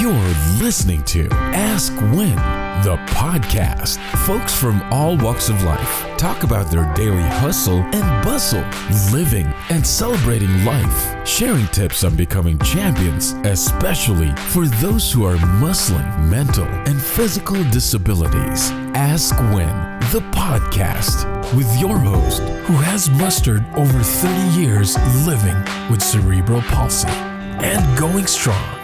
You're listening to Ask When, the podcast. Folks from all walks of life talk about their daily hustle and bustle, living and celebrating life, sharing tips on becoming champions, especially for those who are muscling mental and physical disabilities. Ask When, the podcast, with your host who has mustered over 30 years living with cerebral palsy and going strong.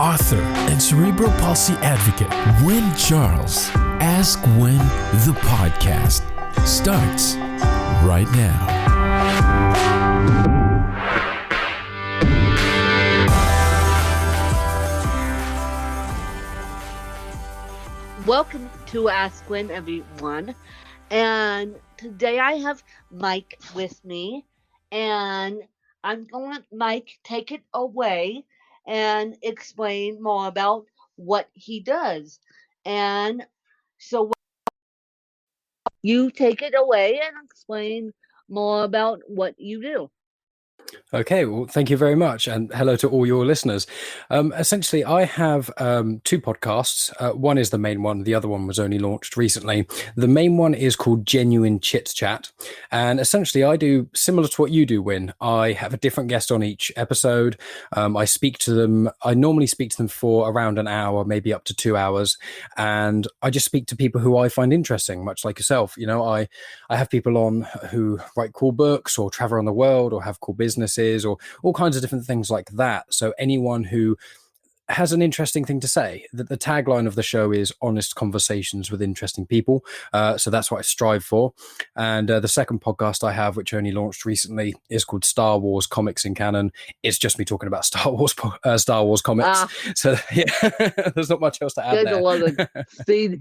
Author and cerebral palsy advocate Wynn Charles. Ask When, the podcast starts right now. Welcome to Ask When, everyone. And today I have Mike with me, and I'm going to let Mike take it away and explain more about what he does. And so you take it away and explain more about what you do. Okay, well, thank you very much. And hello to all your listeners. Essentially, I have two podcasts. One is the main one. The other one was only launched recently. The main one is called Genuine Chit Chat. And essentially, I do similar to what you do, Win. I have a different guest on each episode. I speak to them. I normally speak to them for around an hour, maybe up to 2 hours. And I just speak to people who I find interesting, much like yourself. You know, I have people on who write cool books or travel around the world or have cool businesses or all kinds of different things like that. So anyone who has an interesting thing to say. The tagline of the show is honest conversations with interesting people. So that's what I strive for. And the second podcast I have, which only launched recently, is called Star Wars Comics in Canon. It's just me talking about Star Wars comics. So yeah, there's not much else to add there. A lot of speed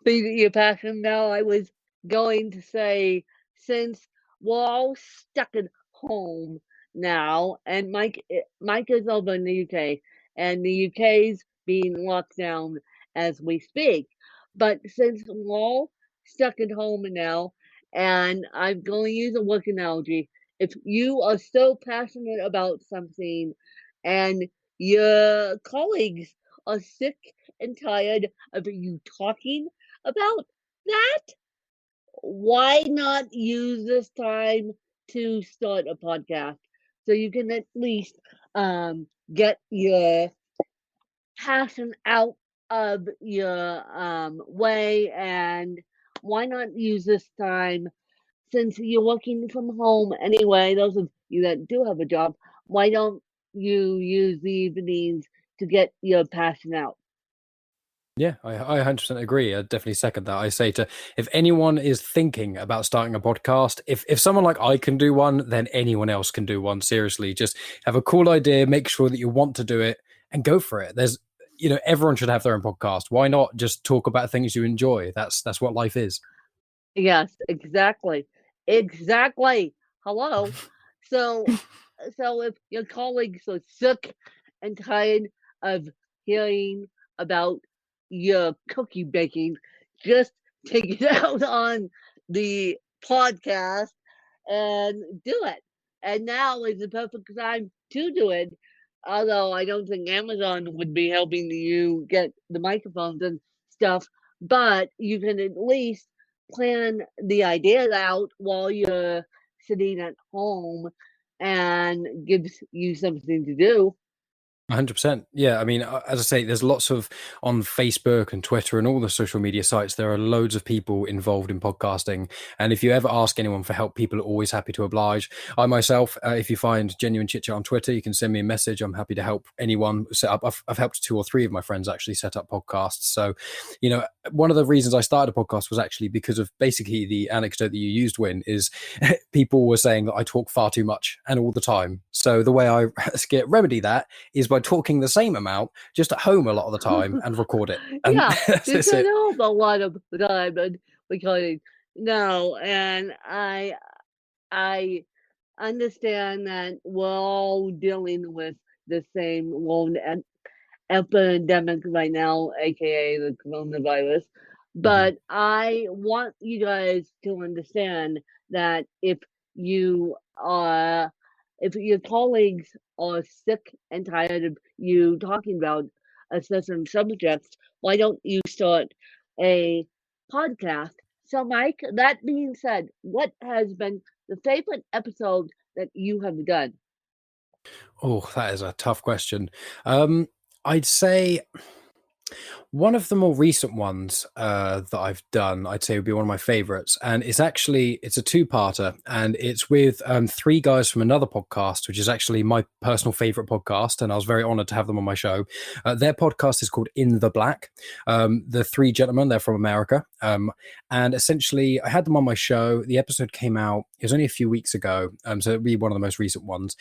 your passion now. I was going to say, since we're all stuck at home now, and Mike is over in the UK, and the UK's being locked down as we speak. But since we're all stuck at home now, and I'm going to use a work analogy, if you are so passionate about something and your colleagues are sick and tired of you talking about that, why not use this time to start a podcast so you can at least get your passion out of your way? And why not use this time, since you're working from home anyway, those of you that do have a job, why don't you use the evenings to get your passion out? Yeah, I 100% agree. I definitely second that. I say if anyone is thinking about starting a podcast, if someone like I can do one, then anyone else can do one. Seriously, just have a cool idea, make sure that you want to do it, and go for it. Everyone should have their own podcast. Why not just talk about things you enjoy? That's what life is. Yes, exactly. Hello. So if your colleagues are sick and tired of hearing about your cookie baking, just take it out on the podcast and do it. And now is the perfect time to do it. Although I don't think Amazon would be helping you get the microphones and stuff, but you can at least plan the ideas out while you're sitting at home, and gives you something to do. 100%. Yeah. I mean, as I say, there's lots of on Facebook and Twitter and all the social media sites, there are loads of people involved in podcasting. And if you ever ask anyone for help, people are always happy to oblige. I myself, if you find Genuine Chit Chat on Twitter, you can send me a message. I'm happy to help anyone set up. I've helped 2 or 3 of my friends actually set up podcasts. So, one of the reasons I started a podcast was actually because of basically the anecdote that you used, Win, is people were saying that I talk far too much and all the time. So the way I remedy that is by talking the same amount just at home a lot of the time and record it. And yeah, just at home a lot of the time and recording. No, and I understand that we're all dealing with the same lone epidemic right now, aka the coronavirus. But I want you guys to understand that if your colleagues are sick and tired of you talking about a certain subject, why don't you start a podcast? So, Mike, that being said, what has been the favorite episode that you have done? Oh, that is a tough question. I'd say one of the more recent ones that I've done, I'd say would be one of my favorites, and it's a two-parter, and it's with three guys from another podcast, which is actually my personal favorite podcast, and I was very honored to have them on my show. Their podcast is called In the Black. The three gentlemen, they're from America, and essentially I had them on my show. The episode came out, it was only a few weeks ago, so it'd be one of the most recent ones.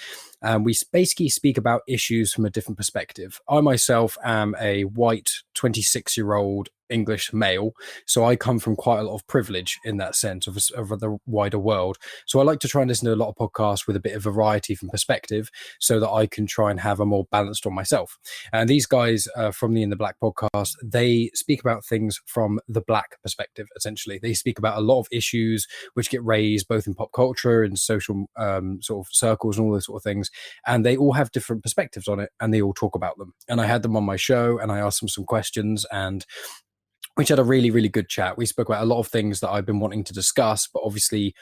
We basically speak about issues from a different perspective. I myself am a white 26-year-old English male, so I come from quite a lot of privilege in that sense of the wider world. So I like to try and listen to a lot of podcasts with a bit of variety from perspective, so that I can try and have a more balanced on myself. And these guys from the In the Black podcast, they speak about things from the black perspective. Essentially, they speak about a lot of issues which get raised both in pop culture and social sort of circles and all those sort of things, and they all have different perspectives on it, and they all talk about them. And I had them on my show, and I asked them some questions, and we had a really, really good chat. We spoke about a lot of things that I've been wanting to discuss, but obviously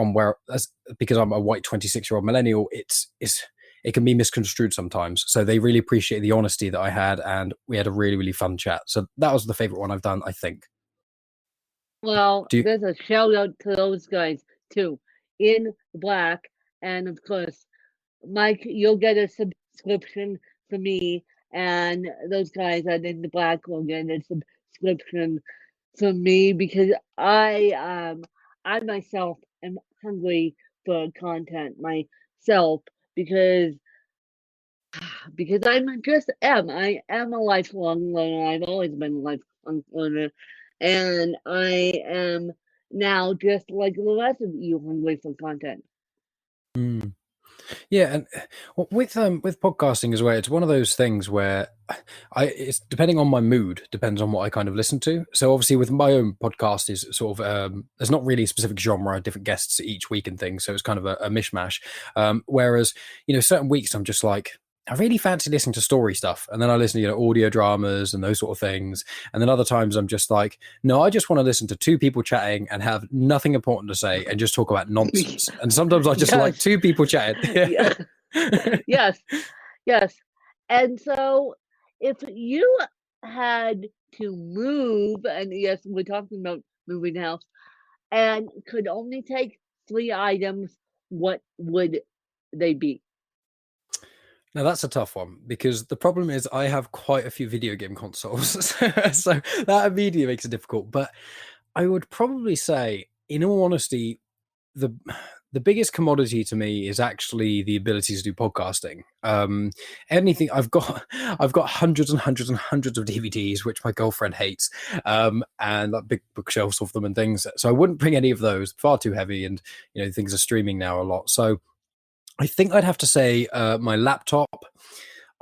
because I'm a white 26-year-old millennial, it can be misconstrued sometimes. So they really appreciate the honesty that I had, and we had a really, really fun chat. So that was the favorite one I've done, I think. Well, there's a shout out to those guys too, In Black, and of course, Mike, you'll get a subscription from me, and those guys at In the Black will get a subscription from me, because I myself am hungry for content myself, because I am a lifelong learner. I've always been a lifelong learner, and I am now, just like the rest of you, hungry for content. Yeah, and with podcasting as well, it's one of those things where it's depending on my mood, depends on what I kind of listen to. So obviously with my own podcast is sort of there's not really a specific genre, different guests each week and things, so it's kind of a mishmash. Whereas certain weeks I'm just like, I really fancy listening to story stuff, and then I listen to audio dramas and those sort of things. And then other times I'm just like, no, I just want to listen to two people chatting and have nothing important to say and just talk about nonsense. And sometimes I just like two people chatting. Yes. And so, if you had to move, and yes, we're talking about moving house, and could only take 3 items, what would they be? Now that's a tough one, because the problem is I have quite a few video game consoles, so that immediately makes it difficult. But I would probably say, in all honesty, the biggest commodity to me is actually the ability to do podcasting. Anything I've got hundreds and hundreds and hundreds of DVDs, which my girlfriend hates, and like big bookshelves of them and things. So I wouldn't bring any of those; far too heavy, and things are streaming now a lot. So I think I'd have to say my laptop.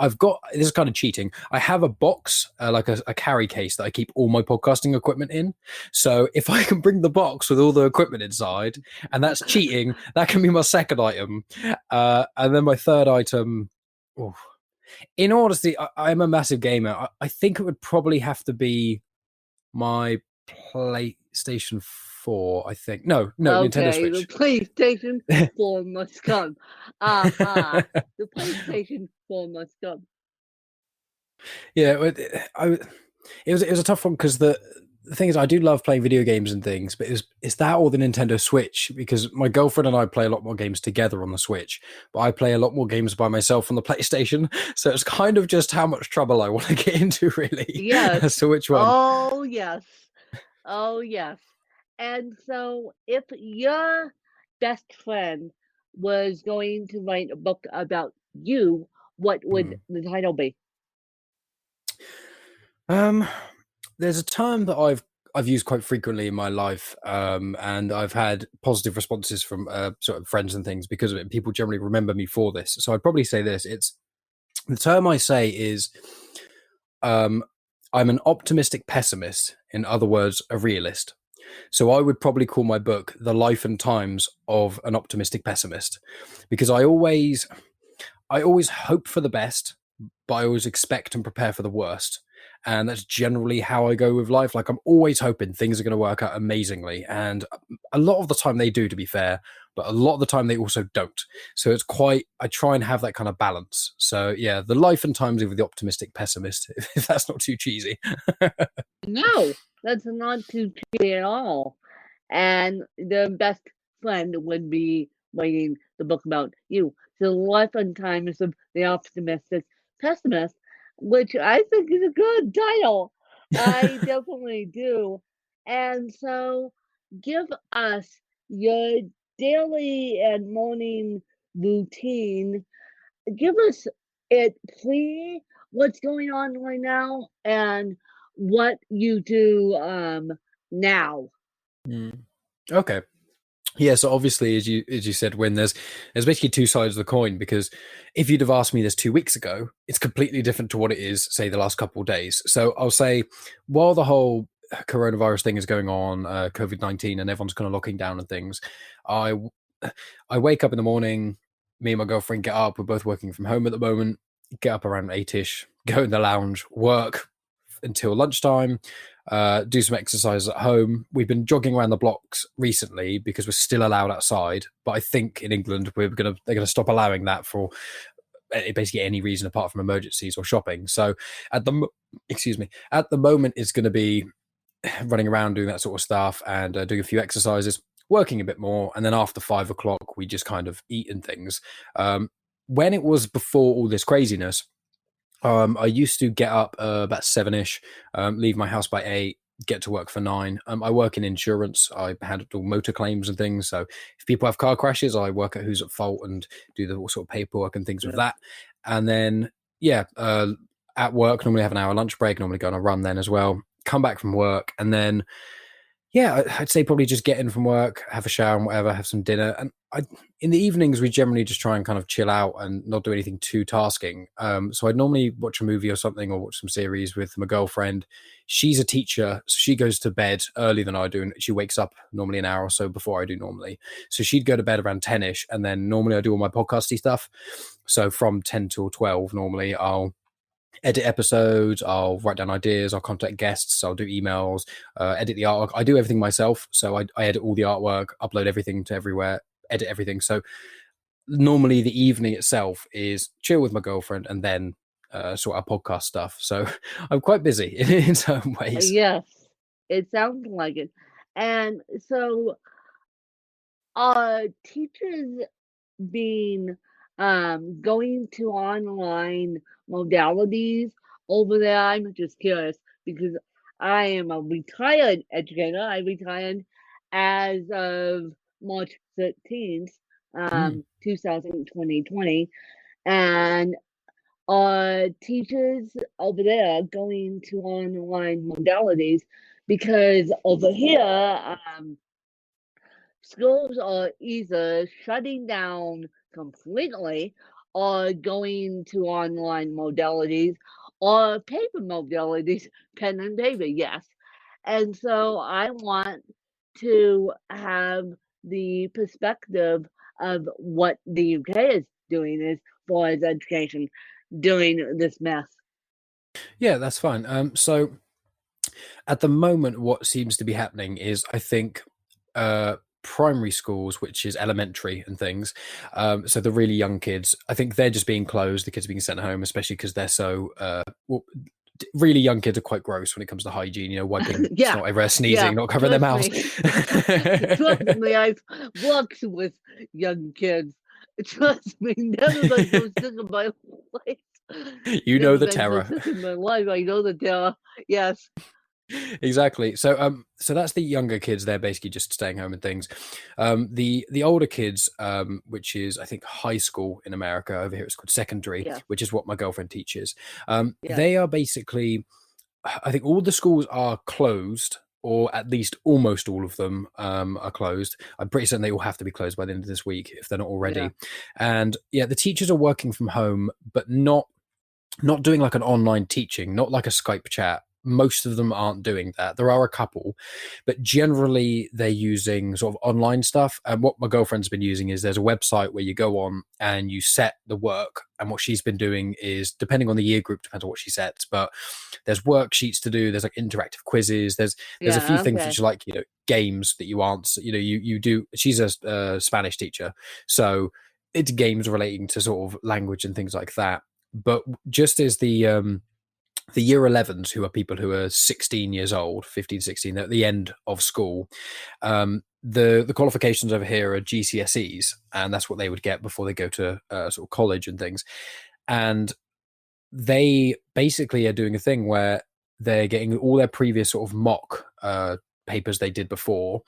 This is kind of cheating. I have a box, like a carry case that I keep all my podcasting equipment in. So if I can bring the box with all the equipment inside, and that's cheating, that can be my second item. And then my third item, in all honesty, I'm a massive gamer. I think it would probably have to be my PlayStation 4, I think. No, okay, Nintendo Switch. The PlayStation 4 must come. The PlayStation 4 must come. Yeah, it was a tough one, because the thing is, I do love playing video games and things, but it's that or the Nintendo Switch, because my girlfriend and I play a lot more games together on the Switch, but I play a lot more games by myself on the PlayStation. So it's kind of just how much trouble I want to get into, really. Yes. As to which one. Oh, yes. And so, if your best friend was going to write a book about you, what would the title be? There's a term that I've used quite frequently in my life, and I've had positive responses from sort of friends and things because of it. People generally remember me for this. So I'd probably say this. The term I say is, I'm an optimistic pessimist. In other words, a realist. So I would probably call my book The Life and Times of an Optimistic Pessimist, because I always hope for the best, but I always expect and prepare for the worst. And that's generally how I go with life. Like, I'm always hoping things are going to work out amazingly. And a lot of the time they do, to be fair, but a lot of the time they also don't. So it's I try and have that kind of balance. So yeah, the life and times of the optimistic pessimist, if that's not too cheesy. No, that's not too cheesy at all. And the best friend would be writing the book about you. So Life and Times of the Optimistic Pessimist, which I think is a good title. I definitely do. And so give us your daily and morning routine. Give us it, please, what's going on right now and what you do now. Mm. Okay. Yeah, so obviously, as you said, when there's basically two sides of the coin, because if you'd have asked me this 2 weeks ago, it's completely different to what it is, say, the last couple of days. So I'll say, while the whole coronavirus thing is going on, COVID-19, and everyone's kind of locking down and things, I wake up in the morning. Me and my girlfriend get up. We're both working from home at the moment. Get up around 8ish, go in the lounge, work until lunchtime. Do some exercise at home. We've been jogging around the blocks recently because we're still allowed outside, but I think in England they're gonna stop allowing that for basically any reason apart from emergencies or shopping. So at the moment it's going to be running around doing that sort of stuff and doing a few exercises, working a bit more, and then after 5 o'clock we just kind of eat and things. When it was before all this craziness, I used to get up about 7ish, leave my house by 8, get to work for 9. I work in insurance. I handle motor claims and things. So if people have car crashes, I work at who's at fault and do the sort of paperwork and things with that. And then, at work, normally have an hour lunch break, normally go on a run then as well. Come back from work, and then I'd say probably just get in from work, have a shower and whatever, have some dinner. And in the evenings, we generally just try and kind of chill out and not do anything too tasking. So I'd normally watch a movie or something, or watch some series with my girlfriend. She's a teacher, so she goes to bed earlier than I do, and she wakes up normally an hour or so before I do normally. So she'd go to bed around 10ish, and then normally I do all my podcasty stuff. So from 10 till 12, normally I'll edit episodes, I'll write down ideas, I'll contact guests, I'll do emails, edit the artwork. I do everything myself. So I edit all the artwork, upload everything to everywhere, edit everything. So normally the evening itself is chill with my girlfriend and then sort out podcast stuff. So I'm quite busy in some ways. Yes, it sounds like it. And so teachers being going to online modalities over there. I'm just curious because I am a retired educator. I retired as of March 13th, 2020, and teachers over there going to online modalities because over here, schools are either shutting down completely or going to online modalities or paper modalities, pen and paper, yes. And so I want to have the perspective of what the UK is doing as far as education during this mess. Yeah, that's fine. So at the moment, what seems to be happening is, I think, primary schools, which is elementary and things. So the really young kids, I think they're just being closed. The kids are being sent home, especially because they're so really young kids are quite gross when it comes to hygiene. You know, wiping snot everywhere, sneezing, not covering their mouths. Trust me, I've worked with young kids. Trust me, never been so sick in my life. You know the terror. So sick in my life, I know the terror. Yes. Exactly. So so that's the younger kids. They're basically just staying home and things. The older kids, which is I think high school in America. Over here it's called secondary, which is what my girlfriend teaches. They are basically, I think all the schools are closed, or at least almost all of them are closed. I'm pretty certain they all have to be closed by the end of this week if they're not already. And the teachers are working from home, but not doing like an online teaching, not like a Skype chat. most of them aren't doing that. There are a couple, but generally they're using sort of online stuff. And what my girlfriend's been using is there's a website where you go on and you set the work. And what she's been doing is, depending on the year group, depends on what she sets, but there's worksheets to do. There's like interactive quizzes. There's a few things which are like, games that you answer. You do. She's a Spanish teacher, so it's games relating to sort of language and things like that. But just as the year 11s, who are people who are 16 years old, 15, 16, at the end of school, the qualifications over here are GCSEs, and that's what they would get before they go to sort of college and things. And they basically are doing a thing where they're getting all their previous sort of mock papers they did before,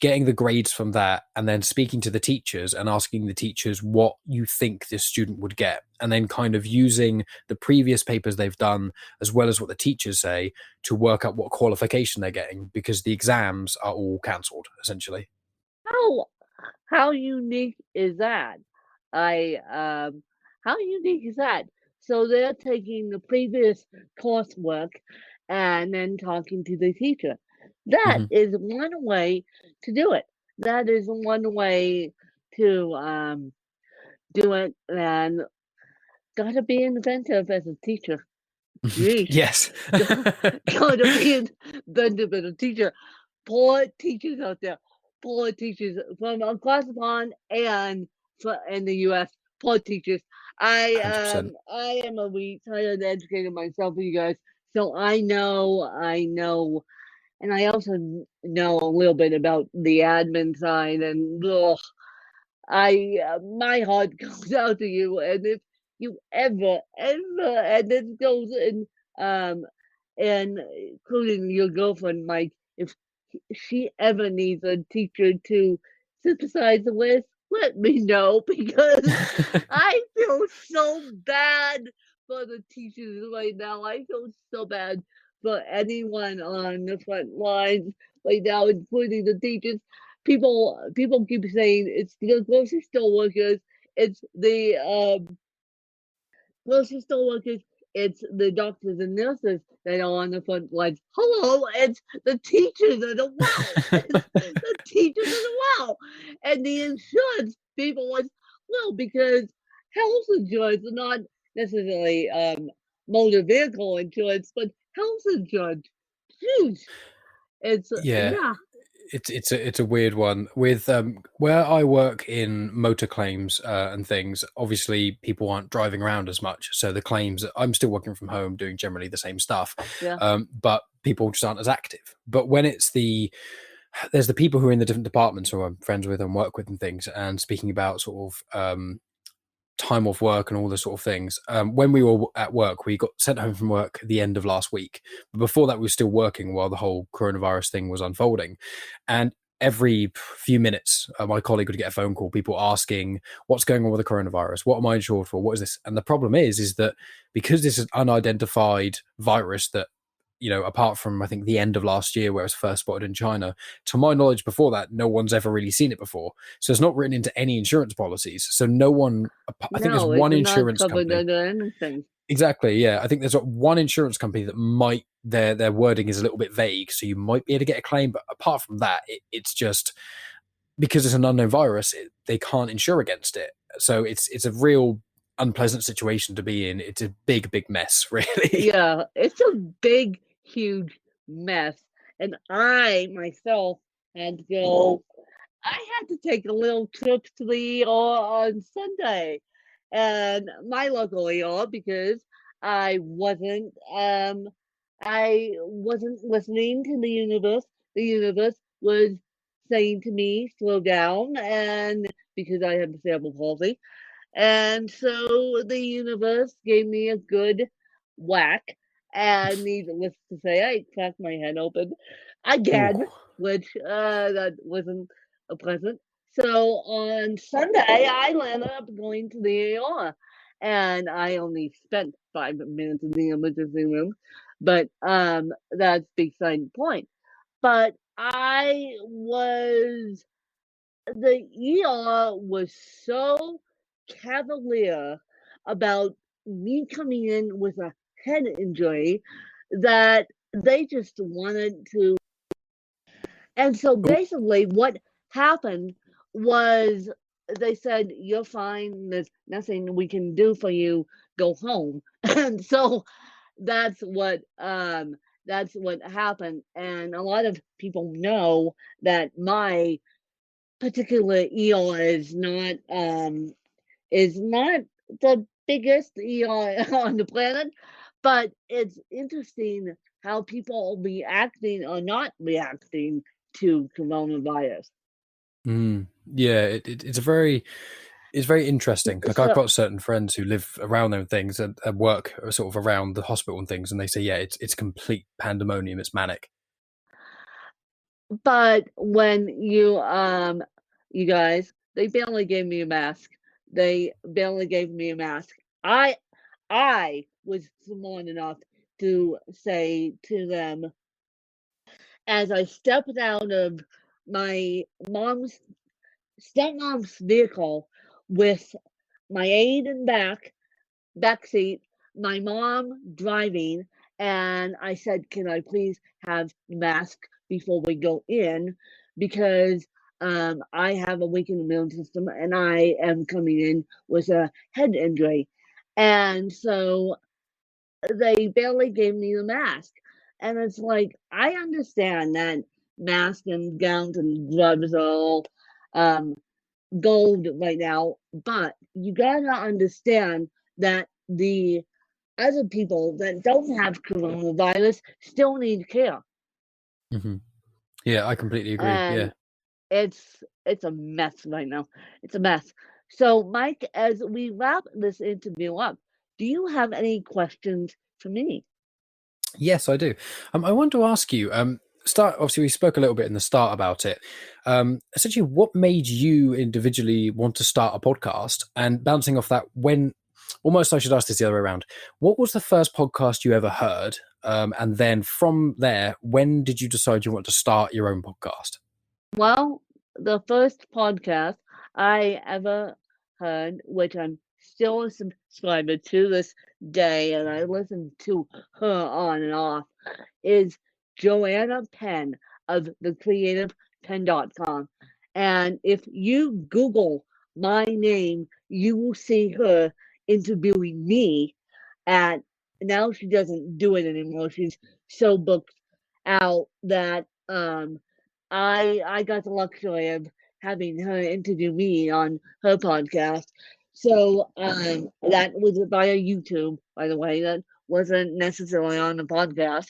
getting the grades from that, and then speaking to the teachers and asking the teachers what you think this student would get, and then kind of using the previous papers they've done as well as what the teachers say to work out what qualification they're getting, because the exams are all cancelled essentially. How unique is that? How unique is that? So they're taking the previous coursework and then talking to the teacher. That is one way to do it. That is one way to do it, and gotta be inventive as a teacher. Geez, Yes. gotta be inventive as a teacher. Poor teachers out there. Poor teachers from across the pond and in the U.S. Poor teachers. 100%. I am a retired educator myself, you guys, so I know, and I also know a little bit about the admin side, and my heart goes out to you. And if you ever, and this goes in, and including your girlfriend, Mike, if she ever needs a teacher to sympathize with, let me know, because I feel so bad for the teachers right now. I feel so bad for anyone on the front lines right now, including the teachers. People keep saying it's the grocery store workers, it's the grocery store workers, it's the doctors and nurses that are on the front lines. Hello, it's the teachers as well. It's the teachers as well. And the insurance people was, well, because health insurance is not necessarily motor vehicle insurance, but health insurance. Jeez. It's Yeah. It's a weird one with where I work in motor claims and things. Obviously, people aren't driving around as much, so the claims, I'm still working from home, doing generally the same stuff. Yeah. But people just aren't as active. But when there's the people who are in the different departments who I'm friends with and work with and things, and speaking about sort of time off work and all the sort of things. When we were at work, we got sent home from work at the end of last week. But before that, we were still working while the whole coronavirus thing was unfolding. And every few minutes, my colleague would get a phone call, people asking, what's going on with the coronavirus? What am I insured for? What is this? And the problem is that because this is an unidentified virus that, apart from, I think, the end of last year where it was first spotted in China, to my knowledge before that, no one's ever really seen it before. So it's not written into any insurance policies. So no one, I think there's one insurance company. Under anything. Exactly, yeah. I think there's one insurance company that might, their wording is a little bit vague, so you might be able to get a claim. But apart from that, it's just, because it's an unknown virus, they can't insure against it. So it's a real unpleasant situation to be in. It's a big mess, really. Yeah, it's a big, huge mess. And I myself had to go. I had to take a little trip to the ER on Sunday, and my local ER, because I wasn't listening to the universe. The universe was saying to me, slow down, and because I have cerebral palsy. And so the universe gave me a good whack. And needless to say, I cracked my head open again, Ooh. which that wasn't a present. So on Sunday, I ended up going to the ER, and I only spent 5 minutes in the emergency room, but that's beside the point. But the ER was so cavalier about me coming in with a head injury that they just wanted to. And so Oh, basically, what happened was they said, "You're fine. There's nothing we can do for you. Go home." And so that's what that's what happened. And a lot of people know that my particular eel is not the biggest eel on the planet, but it's interesting how people reacting or not reacting to coronavirus. yeah, it's very interesting. Like I've So, got certain friends who live around them things and work sort of around the hospital and things, and they say, yeah, it's complete pandemonium. It's manic. but when you guys, they barely gave me a mask. They barely gave me a mask. I I was smart enough to say to them as I stepped out of my mom's stepmom's vehicle with my aide in back seat, my mom driving, and I said, "Can I please have the mask before we go in? Because I have a weakened immune system and I am coming in with a head injury." And so they barely gave me the mask. And it's like, I understand that masks and gowns and gloves are all um, gold right now, but you gotta understand that the other people that don't have coronavirus still need care. Hmm. Yeah, I completely agree. Yeah. And it's a mess right now. It's a mess. So, Mike, as we wrap this interview up, do you have any questions for me? Yes, I do. I want to ask you. Start. Obviously, we spoke a little bit in the start about it. Essentially, what made you individually want to start a podcast? And bouncing off that, when almost I should ask this the other way around. What was the first podcast you ever heard? And then from there, when did you decide you want to start your own podcast? Well, the first podcast I ever heard, which I'm still a subscriber to this day, and I listen to her on and off, is Joanna Penn of thecreativepenn.com. And if you Google my name, you will see her interviewing me at now she doesn't do it anymore. She's so booked out that I got the luxury of having her interview me on her podcast. So that was via YouTube, by the way. That wasn't necessarily on the podcast,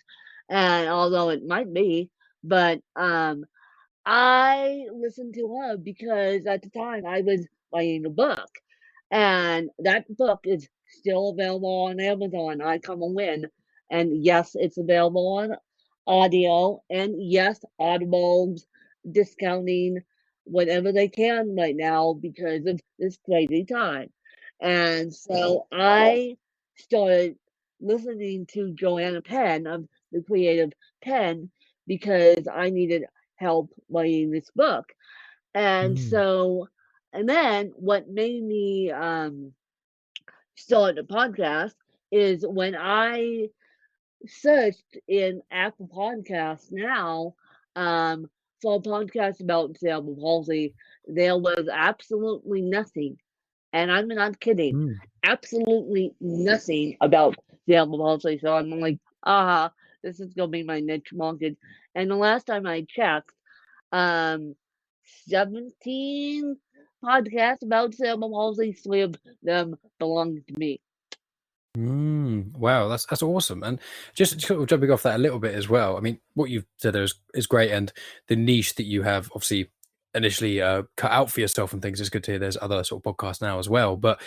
and although it might be, but I listened to her because at the time I was writing a book, and that book is still available on Amazon. I Come a Win, and yes, it's available on audio, and yes, Audible's discounting whatever they can right now because of this crazy time. And so I started listening to Joanna Penn of the Creative Penn because I needed help writing this book. And Mm. so, and then what made me start a podcast is when I searched in Apple Podcasts now for a podcast about cerebral palsy, there was absolutely nothing, and I'm not kidding, Mm. absolutely nothing about cerebral palsy. So I'm like, this is gonna be my niche market. And the last time I checked, um, 17 podcasts about cerebral palsy, 3 of them belong to me. Wow, that's awesome. And just sort of jumping off that a little bit as well. I mean, what you've said there is great, and the niche that you have obviously initially cut out for yourself and things is good to hear. There's other sort of podcasts now as well, but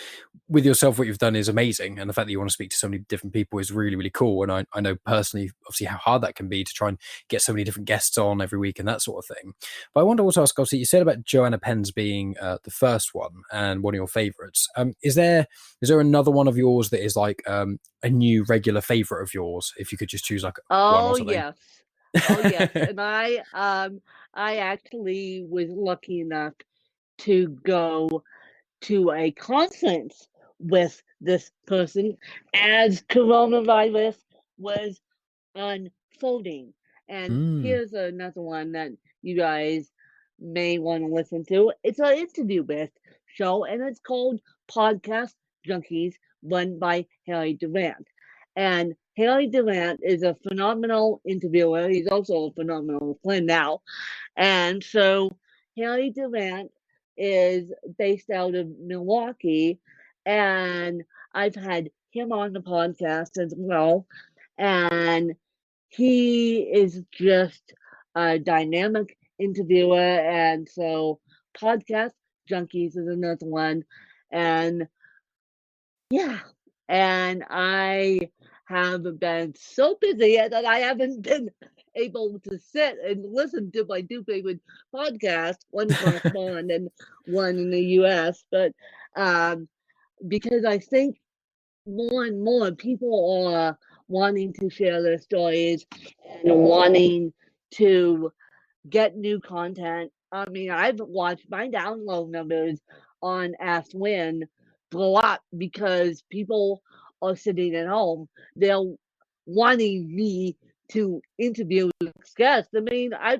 with yourself, what you've done is amazing, and the fact that you want to speak to so many different people is really really cool. And I know personally, obviously, how hard that can be to try and get so many different guests on every week and that sort of thing. But I want to also ask, obviously, you said about Joanna Penn's being the first one and one of your favorites. Is there another one of yours that is like a new regular favorite of yours? If you could just choose like one or Oh, something. yes. Oh, yes. And I actually was lucky enough to go to a conference with this person as coronavirus was unfolding. And Mm. here's another one that you guys may want to listen to. It's an interview based show, and it's called Podcast Junkies, run by Harry Durant. And Harry Durant is a phenomenal interviewer. He's also a phenomenal friend now. And so Harry Durant is based out of Milwaukee, and I've had him on the podcast as well. And he is just a dynamic interviewer. And so Podcast Junkies is another one. And yeah, and I have been so busy that I haven't been able to sit and listen to my two favorite podcasts, one across the pond and one in the US. But um, because I think more and more people are wanting to share their stories and wanting to get new content. I mean, I've watched my download numbers on Ask Win blow up because people are sitting at home. They're wanting me to interview guests. I mean, I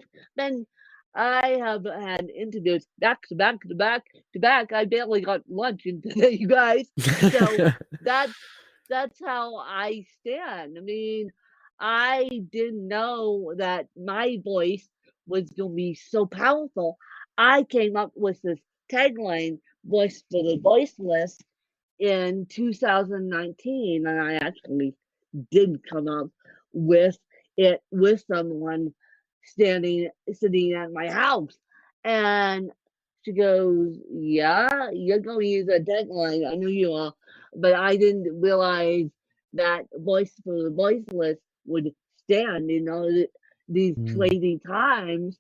have had interviews back to back to back to back. I barely got lunch in today, you guys. So that's that's how I stand. I mean, I didn't know that my voice was going to be so powerful. I came up with this tagline, Voice for the Voiceless, in 2019, and I actually did come up with it with someone sitting at my house. And she goes, "Yeah, you're going to use a tagline. I knew you are, but I didn't realize that Voice for the Voiceless would stand, these Mm. crazy times."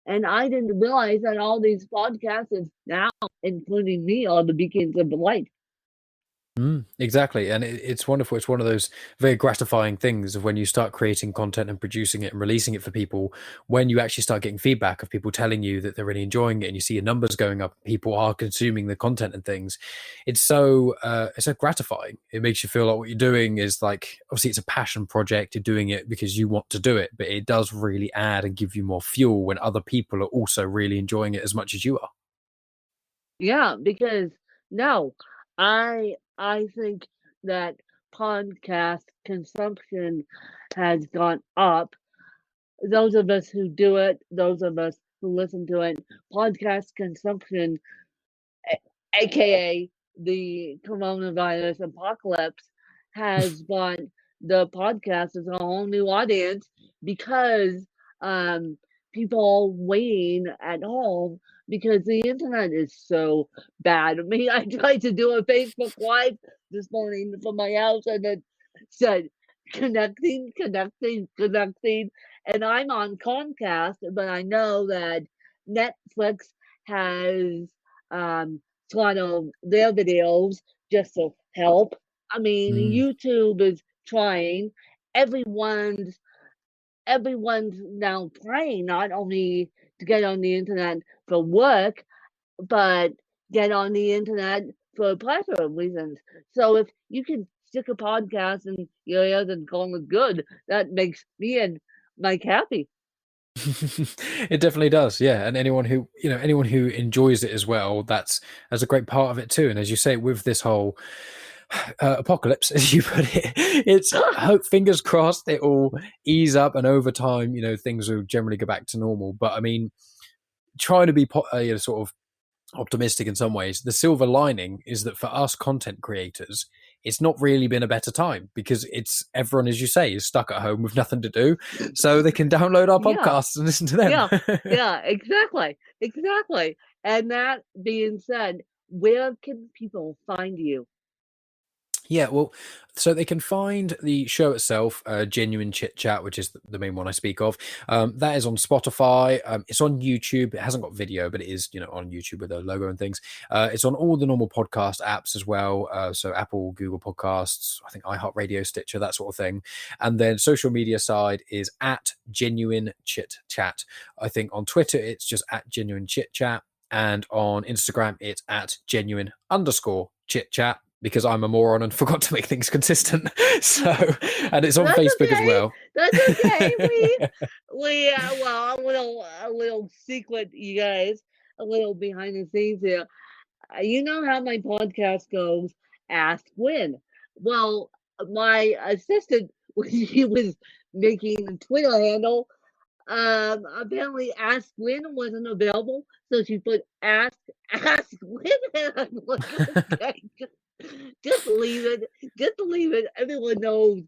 And I didn't realize that all these podcasters now, including me, are the beacons of the light. Exactly. And it's wonderful. It's one of those very gratifying things of when you start creating content and producing it and releasing it for people, when you actually start getting feedback of people telling you that they're really enjoying it and you see your numbers going up, people are consuming the content and things. It's so gratifying. It makes you feel like what you're doing is like, obviously it's a passion project. You're doing it because you want to do it, but it does really add and give you more fuel when other people are also really enjoying it as much as you are. Yeah, because no, I think that podcast consumption has gone up. Those of us who do it, those of us who listen to it, podcast consumption, aka the coronavirus apocalypse, has brought the podcast as a whole new audience because um, people waiting at home because the internet is so bad. I mean, I tried to do a Facebook Live this morning from my house and it said connecting, connecting, connecting. And I'm on Comcast, but I know that Netflix has sort of their videos just to help. I mean, Mm. YouTube is trying. Everyone's everyone's now trying not only to get on the internet for work, but get on the internet for pleasure reasons. So if you can stick a podcast in your ears and call it good, that makes me and Mike happy. It definitely does, yeah. And anyone who enjoys it as well, that's a great part of it too. And as you say, with this whole apocalypse, as you put it, it's hope, fingers crossed, it will ease up, and over time, things will generally go back to normal. But I mean, trying to be sort of optimistic in some ways, the silver lining is that for us content creators, it's not really been a better time because it's everyone, as you say, is stuck at home with nothing to do, so they can download our Yeah, podcasts and listen to them. yeah, yeah, exactly, exactly. And that being said, where can people find you? Yeah, well, so they can find the show itself, Genuine Chit Chat, which is the main one I speak of. That is on Spotify. It's on YouTube. It hasn't got video, but it is, on YouTube with a logo and things. It's on all the normal podcast apps as well. So Apple, Google Podcasts, I think iHeartRadio, Stitcher, that sort of thing. And then social media side is at Genuine Chit Chat. I think on Twitter, it's just at Genuine Chit Chat. And on Instagram, it's at genuine_chit chat. because I'm a moron and forgot to make things consistent. So, and it's on That's Facebook as okay. well. That's okay. Well, a little secret, you guys, a little behind the scenes here. You know how my podcast goes, Ask Win. Well, my assistant, when she was making the Twitter handle, apparently Ask Win wasn't available, so she put Ask Win, and I'm like, okay, just leave it, just leave it. Everyone knows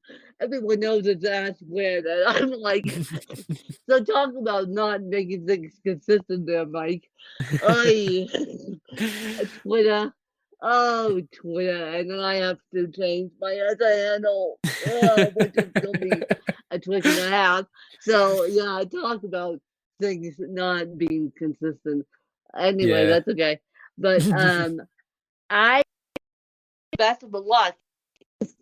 it's Ask Win, and I'm like, so talk about not making things consistent there, Mike. Oy. Twitter. Oh, Twitter. And then I have to change my other handle, which is going to be a twist and a half. So, yeah, talk about things not being consistent. Anyway, Yeah. that's okay. But I best of luck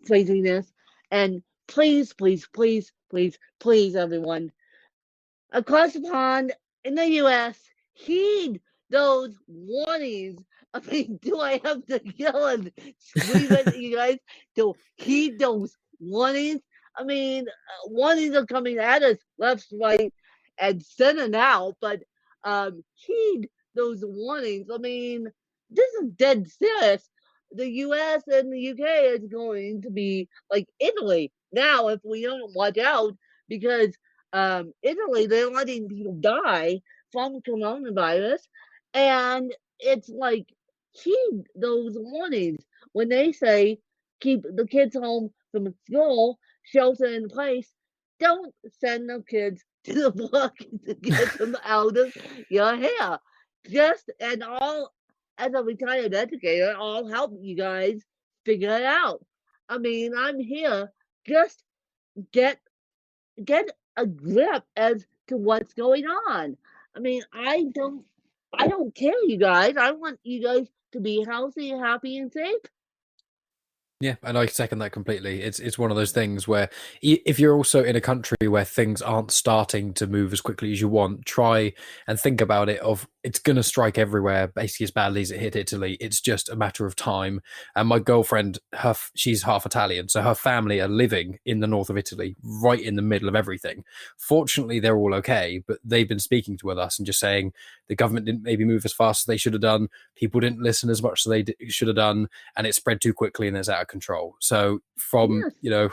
craziness. And please, please, please, please, please, everyone, across the pond in the US, heed those warnings. I mean, do I have to yell and scream at you guys to heed those warnings? I mean, warnings are coming at us left, right, and center now, but heed those warnings. I mean, this is dead serious. The US and the UK is going to be like Italy now if we don't watch out, because Italy, they're letting people die from coronavirus, and it's like, heed those warnings when they say keep the kids home from school, shelter in place. Don't send the kids to the park to get them out of your hair. Just and all as a retired educator, I'll help you guys figure it out. I mean, I'm here. Just get get a grip as to what's going on. I mean, I don't care, you guys. I want you guys to be healthy, happy, and safe. Yeah, and I second that completely. It's one of those things where if you're also in a country where things aren't starting to move as quickly as you want, try and think about it of it's going to strike everywhere basically as badly as it hit Italy. It's just a matter of time. And my girlfriend, she's half Italian, so her family are living in the north of Italy, right in the middle of everything. Fortunately, they're all okay, but they've been speaking to us and just saying the government didn't maybe move as fast as they should have done. People didn't listen as much as they should have done, and it spread too quickly and it's out of control. So from, Yes.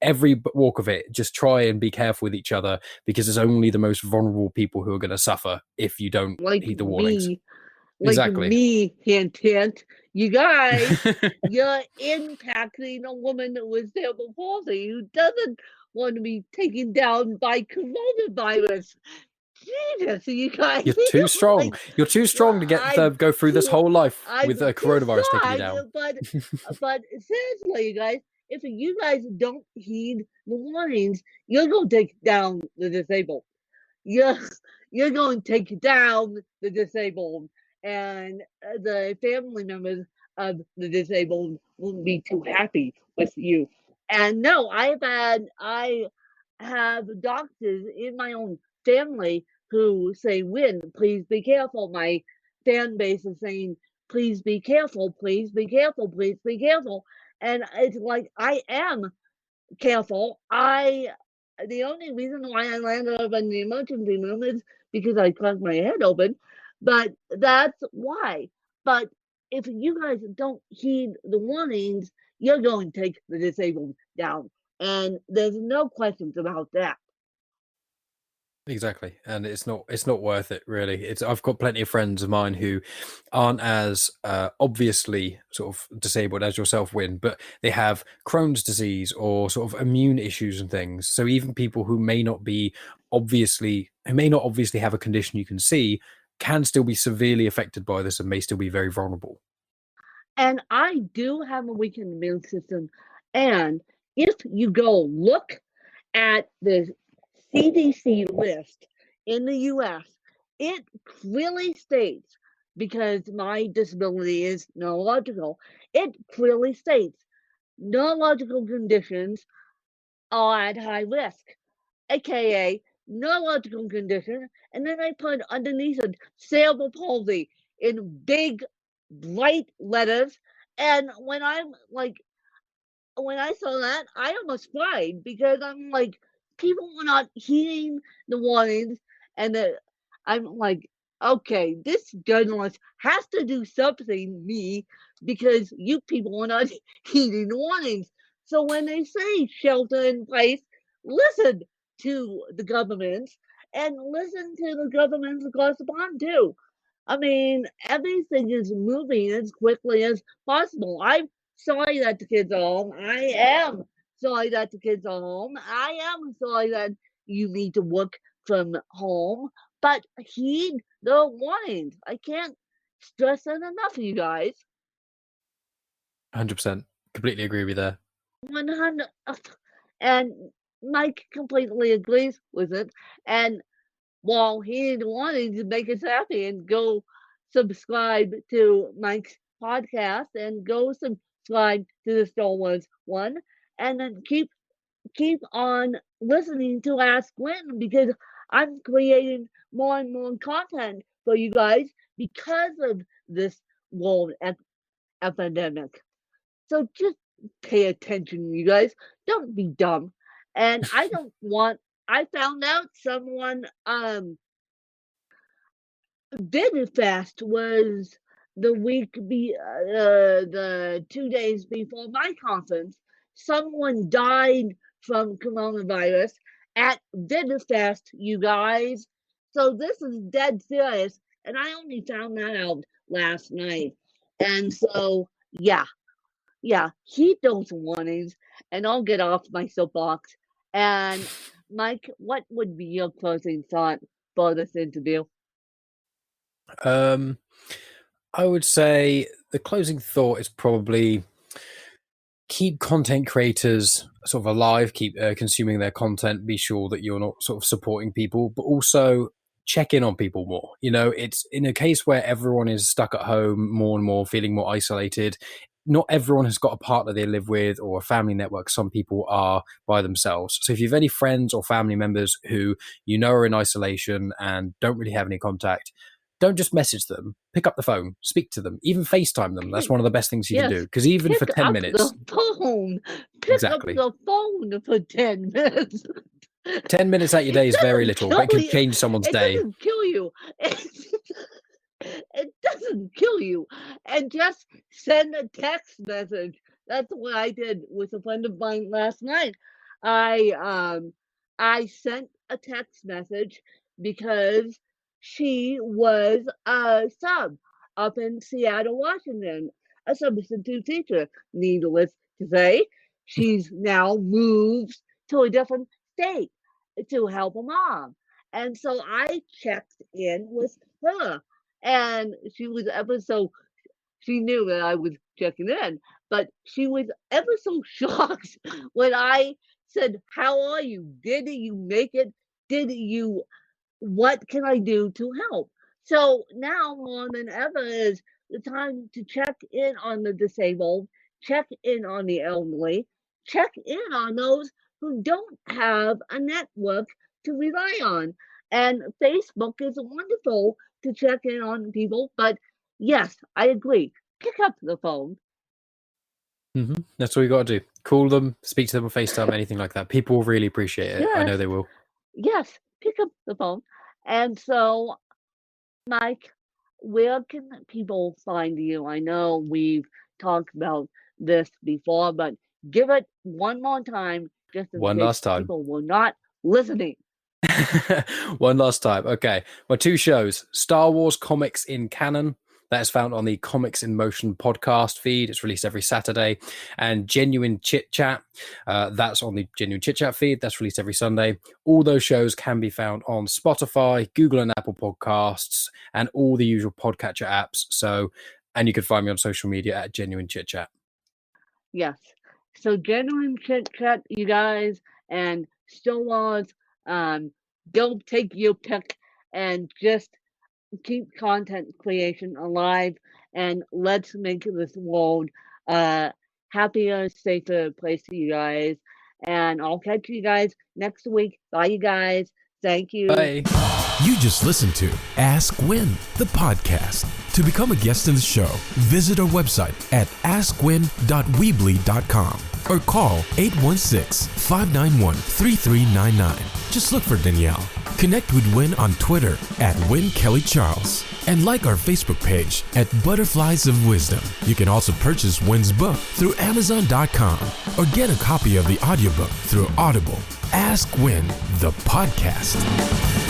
every walk of it, just try and be careful with each other, because it's only the most vulnerable people who are going to suffer if you don't Like heed the warnings. me, Exactly. hint, hint. You guys, you're impacting a woman with cerebral palsy who doesn't want to be taken down by coronavirus. Jesus, you guys. You're too strong. Like, You're too strong to go through this whole life with a too coronavirus taking you strong, down. but seriously, you guys, if you guys don't heed the warnings, you're gonna take down the disabled. You're you're going to take down the disabled, and the family members of the disabled won't be too happy with you. And no, I have doctors in my own family who say, "Win, please be careful." My fan base is saying, "Please be careful, please be careful, please be careful." And it's like I am careful. The only reason why I landed up in the emergency room is because I cracked my head open, but that's why. But if you guys don't heed the warnings, you're going to take the disabled down, and there's no questions about that. Exactly, and it's not worth it really. I've got plenty of friends of mine who aren't as obviously sort of disabled as yourself, Win, but they have Crohn's disease or sort of immune issues and things. So even people who may not obviously have a condition you can see can still be severely affected by this and may still be very vulnerable. And I do have a weakened immune system, and if you go look at the CDC list in the US, it clearly states, because my disability is neurological, it clearly states neurological conditions are at high risk, aka neurological condition, and then I put underneath it cerebral palsy in big bright letters, And when I saw that, I almost cried because I'm like, people were not heeding the warnings, and I'm like, okay, this journalist has to do something, me, because you people are not heeding the warnings. So when they say shelter in place, listen to the governments and listen to the governments across the pond too. I mean, everything is moving as quickly as possible. I'm sorry that the kids are home. I am sorry that the kids are home. I am sorry that you need to work from home, but heed the warnings. I can't stress that enough, you guys. 100%. Completely agree with you there. 100, and Mike completely agrees with it. And while he wanted to make us happy, and go subscribe to Mike's podcast and go subscribe to the Star Wars one, and then keep on listening to Ask Gwen, because I'm creating more and more content for you guys because of this world epidemic. So just pay attention, you guys. Don't be dumb. And I don't want. I found out someone Dinner Fest was the 2 days before my conference. Someone died from coronavirus at Dinner Fest, you guys. So this is dead serious, and I only found that out last night. And so, yeah, heed those warnings, and I'll get off my soapbox. And Mike, what would be your closing thought for this interview? I would say the closing thought is probably keep content creators sort of alive, keep consuming their content, be sure that you're not sort of supporting people, but also check in on people more. You know, it's in a case where everyone is stuck at home more and more, feeling more isolated. Not everyone has got a partner they live with or a family network. Some people are by themselves. So if you have any friends or family members who you know are in isolation and don't really have any contact, don't just message them. Pick up the phone, speak to them, even FaceTime them. That's one of the best things you can do. Because even for 10 minutes. Pick up the phone for 10 minutes. 10 minutes out your day is very little, but it can change someone's day. It doesn't kill you. It doesn't kill you. And just send a text message. That's what I did with a friend of mine last night. I sent a text message because she was a sub up in Seattle, Washington, a substitute teacher. Needless to say, she's now moved to a different state to help a mom. And so I checked in with her, and she was ever so, she knew that I was checking in, but she was ever so shocked when I said, "How are you? Did you make it? What can I do to help?" So now more than ever is the time to check in on the disabled, check in on the elderly, check in on those who don't have a network to rely on. And Facebook is wonderful to check in on people, but yes, I agree. Pick up the phone. Mm-hmm. That's all you got to do. Call them, speak to them on FaceTime, anything like that. People will really appreciate it. Yes. I know they will. Yes, pick up the phone. And so, Mike, where can people find you? I know we've talked about this before, but give it one more time, just in one case last time. People were not listening. One last time. Okay. My 2 shows, Star Wars Comics in Canon. That is found on the Comics in Motion podcast feed. It's released every Saturday. And Genuine Chit Chat. That's on the Genuine Chit Chat feed. That's released every Sunday. All those shows can be found on Spotify, Google and Apple Podcasts, and all the usual podcatcher apps. And you can find me on social media at Genuine Chit Chat. Yes. So Genuine Chit Chat, you guys, and Star Wars, don't take your pick and just keep content creation alive, and let's make this world a happier, safer place for you guys. And I'll catch you guys next week. Bye, you guys. Thank you. Bye. You just listened to Ask Gwen, the podcast. To become a guest in the show, visit our website at askwin.weebly.com or call 816-591-3399. Just look for Danielle. Connect with Win on Twitter at WinKellyCharles and like our Facebook page at Butterflies of Wisdom. You can also purchase Win's book through Amazon.com or get a copy of the audiobook through Audible. Ask Win, the podcast.